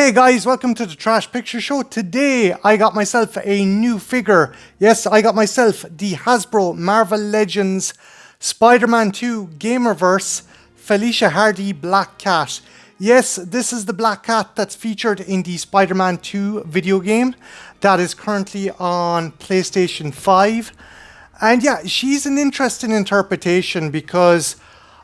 Hey guys, welcome to the Trash Picture Show. Today I got myself a new figure. Yes, I got myself the Hasbro Marvel Legends Spider-Man 2 Gamerverse Felicia Hardy Black Cat. Yes, this is the Black Cat that's featured in the Spider-Man 2 video game that is currently on PlayStation 5. And yeah, she's an interesting interpretation because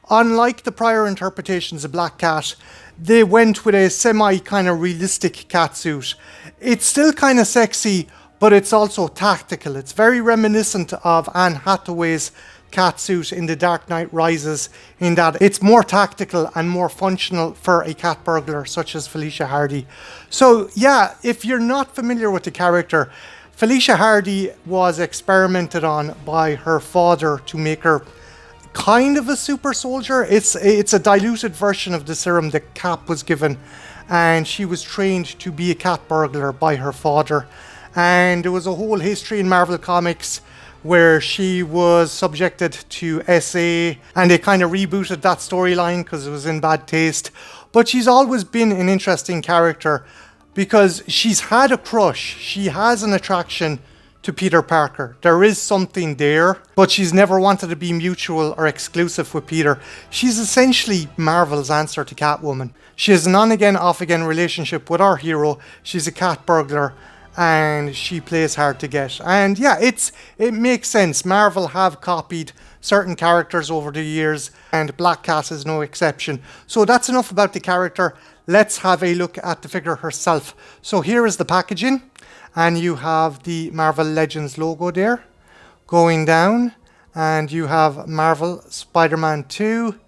unlike the prior interpretations of Black Cat, they went with a semi kind of realistic catsuit. It's still kind of sexy, but it's also tactical. It's very reminiscent of Anne Hathaway's catsuit in The Dark Knight Rises, in that it's more tactical and more functional for a cat burglar such as Felicia Hardy. So yeah, if you're not familiar with the character, Felicia Hardy was experimented on by her father to make her kind of a super soldier. It's a diluted version of the serum that Cap was given, and she was trained to be a cat burglar by her father. And there was a whole history in Marvel Comics where she was subjected to SA, and they kind of rebooted that storyline because it was in bad taste. But she's always been an interesting character because she's had a crush. She has an attraction to Peter Parker. There is something there, but she's never wanted to be mutual or exclusive with Peter. She's essentially Marvel's answer to Catwoman. She has an on-again, off-again relationship with our hero. She's a cat burglar, and she plays hard to get. And yeah, it makes sense. Marvel have copied certain characters over the years, and Black Cat is no exception. So that's enough about the character. Let's have a look at the figure herself. So here is the packaging. And you have the Marvel Legends logo there going down, and you have Marvel Spider-Man 2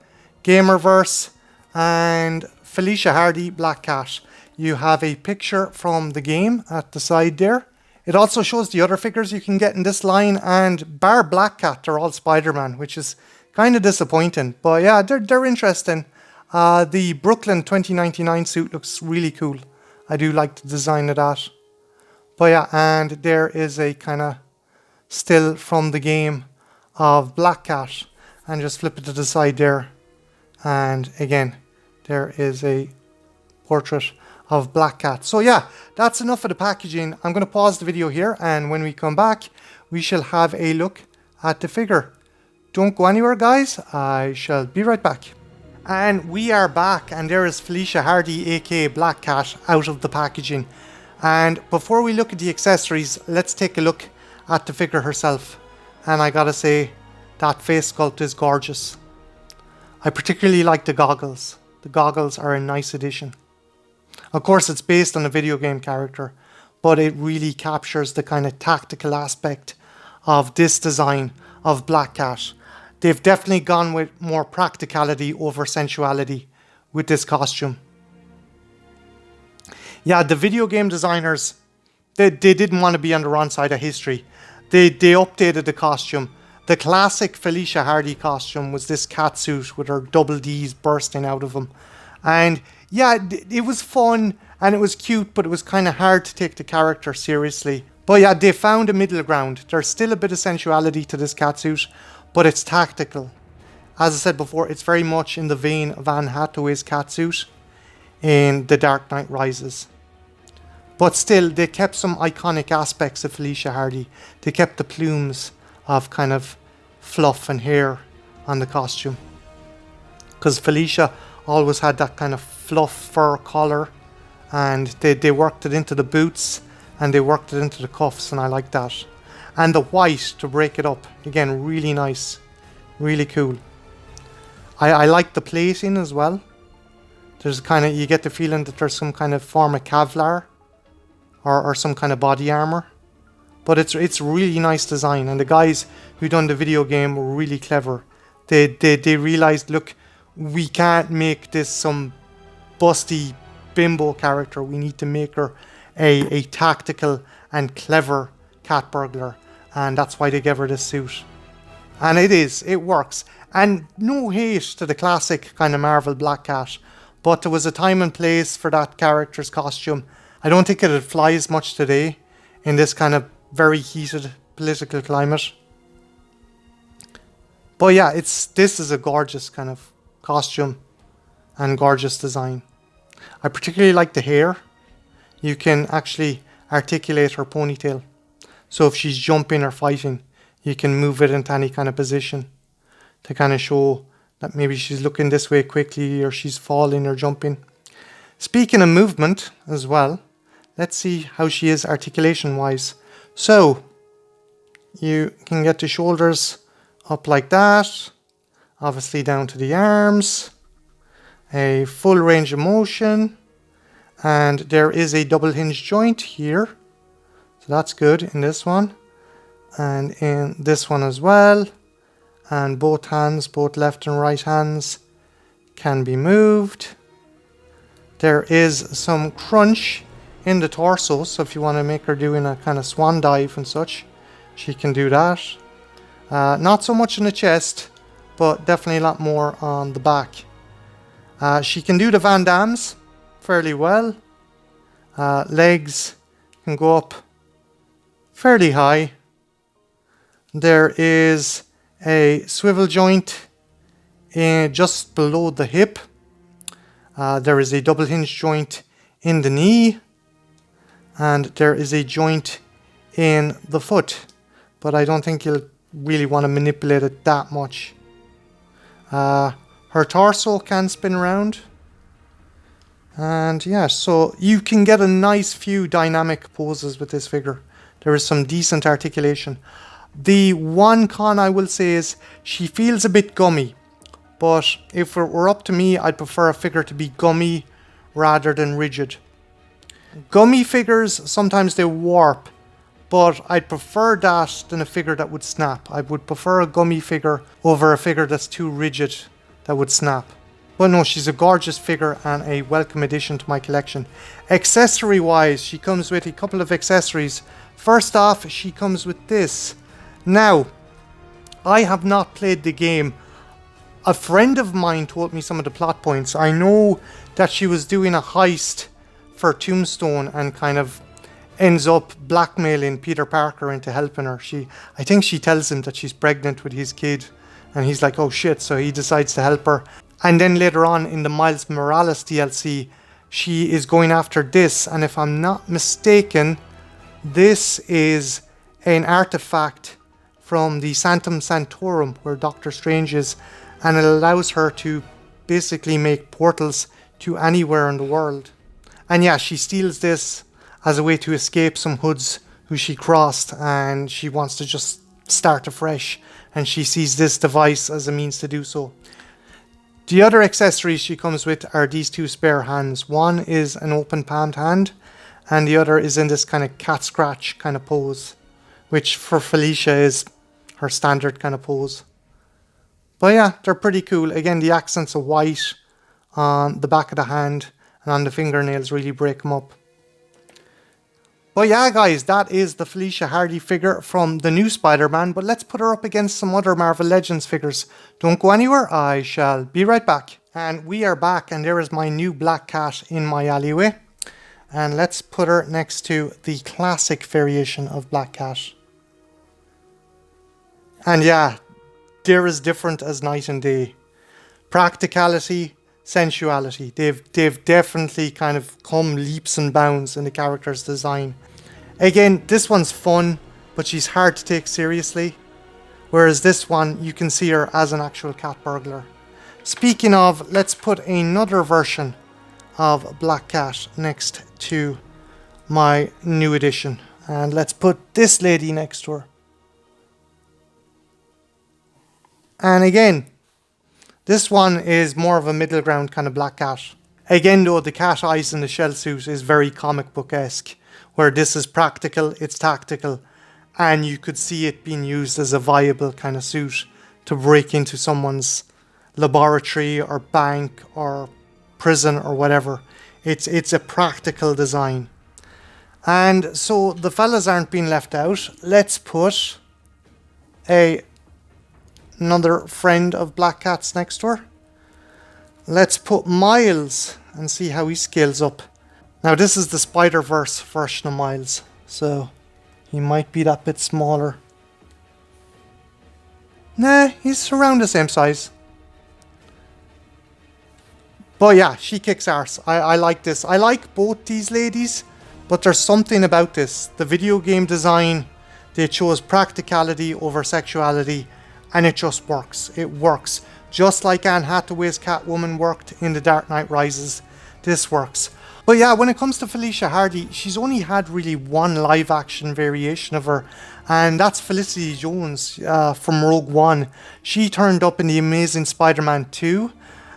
Gamerverse and Felicia Hardy Black Cat. You have a picture from the game at the side there. It also shows the other figures you can get in this line, and bar Black Cat, they're all Spider-Man, which is kind of disappointing, but yeah, they're interesting. The Brooklyn 2099 suit looks really cool. I do like the design of that. But yeah, and there is a kind of still from the game of Black Cat, and just flip it to the side there, and again there is a portrait of Black Cat. So yeah, that's enough of the packaging. I'm going to pause the video here, and when we come back we shall have a look at the figure. Don't go anywhere guys, I shall be right back. And we are back, and there is Felicia Hardy aka Black Cat out of the packaging. And before we look at the accessories, let's take a look at the figure herself. And I gotta say, that face sculpt is gorgeous. I particularly like the goggles. The goggles are a nice addition. Of course, it's based on a video game character, but it really captures the kind of tactical aspect of this design of Black Cat. They've definitely gone with more practicality over sensuality with this costume. Yeah, the video game designers, they didn't want to be on the wrong side of history. They updated the costume. The classic Felicia Hardy costume was this catsuit with her double Ds bursting out of them. And yeah, it was fun and it was cute, but it was kind of hard to take the character seriously. But yeah, they found a middle ground. There's still a bit of sensuality to this catsuit, but it's tactical. As I said before, it's very much in the vein of Anne Hathaway's catsuit in The Dark Knight Rises. But still, they kept some iconic aspects of Felicia Hardy. They kept the plumes of kind of fluff and hair on the costume. Because Felicia always had that kind of fluff fur collar. And they worked it into the boots. And they worked it into the cuffs. And I like that. And the white to break it up. Again, really nice. Really cool. I like the plating as well. There's kind of, you get the feeling that there's some kind of form of Kevlar. Or some kind of body armor, but it's really nice design, and the guys who done the video game were really clever. They realized, look, we can't make this some busty bimbo character. We need to make her a tactical and clever cat burglar, and that's why they gave her this suit. And it works. And no hate to the classic kind of Marvel Black Cat, but there was a time and place for that character's costume. I don't think it flies much today in this kind of very heated political climate. But yeah, this is a gorgeous kind of costume and gorgeous design. I particularly like the hair. you can actually articulate her ponytail. So if she's jumping or fighting, you can move it into any kind of position to kind of show that maybe she's looking this way quickly or she's falling or jumping. Speaking of movement as well, let's see how she is articulation wise. So you can get the shoulders up like that, obviously down to the arms, a full range of motion, and there is a double hinge joint here, so that's good in this one and in this one as well. And both hands, both left and right hands, can be moved. There is some crunch in the torso, so if you want to make her doing a kind of swan dive and such, she can do that. Not so much in the chest, but definitely a lot more on the back. She can do the Van Dams fairly well. Legs can go up fairly high. There is a swivel joint just below the hip. There is a double hinge joint in the knee, and there is a joint in the foot, but I don't think you'll really want to manipulate it that much. Her torso can spin around, and yeah, so you can get a nice few dynamic poses with this figure. There is some decent articulation. The one con I will say is she feels a bit gummy, but if it were up to me, I'd prefer a figure to be gummy rather than rigid. Gummy figures, sometimes they warp, but I'd prefer that than a figure that would snap. I would prefer a gummy figure over a figure that's too rigid that would snap. But no, she's a gorgeous figure and a welcome addition to my collection. Accessory wise, she comes with a couple of accessories. First off, she comes with this. Now, I have not played the game. A friend of mine told me some of the plot points. I know that she was doing a heist for Tombstone and kind of ends up blackmailing Peter Parker into helping her. I think she tells him that she's pregnant with his kid, and he's like, oh shit, so he decides to help her. And then later on in the Miles Morales DLC, she is going after this, and if I'm not mistaken, this is an artifact from the Sanctum Sanctorum where Doctor Strange is, and it allows her to basically make portals to anywhere in the world. And yeah, she steals this as a way to escape some hoods who she crossed, and she wants to just start afresh, and she sees this device as a means to do so. The other accessories she comes with are these two spare hands. One is an open palmed hand, and the other is in this kind of cat scratch kind of pose, which for Felicia is her standard kind of pose. But yeah, they're pretty cool. Again, the accents of white on the back of the hand and on the fingernails really break them up. But yeah, guys, that is the Felicia Hardy figure from the new Spider-Man. But let's put her up against some other Marvel Legends figures. Don't go anywhere, I shall be right back. And we are back, and there is my new Black Cat in my alleyway. And let's put her next to the classic variation of Black Cat. And yeah, they're as different as night and day. Practicality, sensuality. They've definitely kind of come leaps and bounds in the character's design. Again, this one's fun, but she's hard to take seriously. Whereas this one, you can see her as an actual cat burglar. Speaking of, let's put another version of Black Cat next to my new edition. And let's put this lady next to her. And again, this one is more of a middle ground kind of Black Cat. Again though, the cat eyes in the shell suit is very comic book-esque, where this is practical, it's tactical, and you could see it being used as a viable kind of suit to break into someone's laboratory or bank or prison or whatever. It's a practical design. And so the fellas aren't being left out. Let's put another friend of Black Cat's next to her. Let's put Miles and see how he scales up. Now this is the Spider-Verse version of Miles, so he might be that bit smaller. Nah, he's around the same size. But yeah, she kicks arse. I like this. I like both these ladies, But there's something about this. The video game design, they chose practicality over sexuality, and it just works. It works. Just like Anne Hathaway's Catwoman worked in The Dark Knight Rises, this works. But yeah, when it comes to Felicia Hardy, she's only had really one live action variation of her, and that's Felicity Jones from Rogue One. She turned up in The Amazing Spider-Man 2,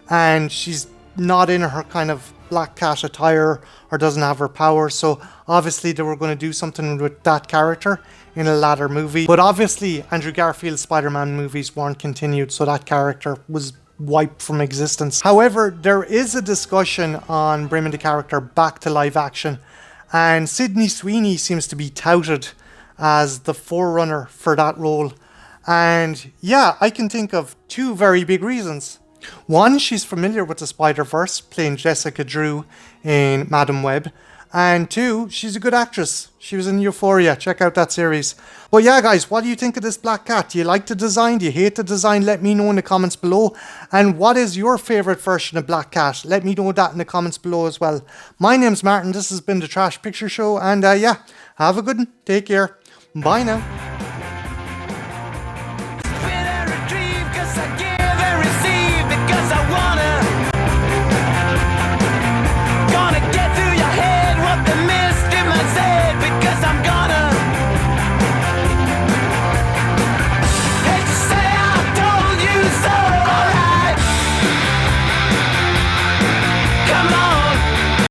and she's not in her kind of Black Cat attire or doesn't have her powers, so obviously they were going to do something with that character in a latter movie. But obviously Andrew Garfield's Spider-Man movies weren't continued, so that character was wiped from existence. However, there is a discussion on bringing the character back to live action, and Sydney Sweeney seems to be touted as the forerunner for that role. And yeah, I can think of two very big reasons. One, she's familiar with the Spider-Verse, playing Jessica Drew in Madam Web. And two, she's a good actress. She was in Euphoria. Check out that series. But yeah, guys, what do you think of this Black Cat? Do you like the design? Do you hate the design? Let me know in the comments below. And what is your favourite version of Black Cat? Let me know that in the comments below as well. My name's Martin. This has been the Trash Picture Show. And yeah, have a good one. Take care. Bye now.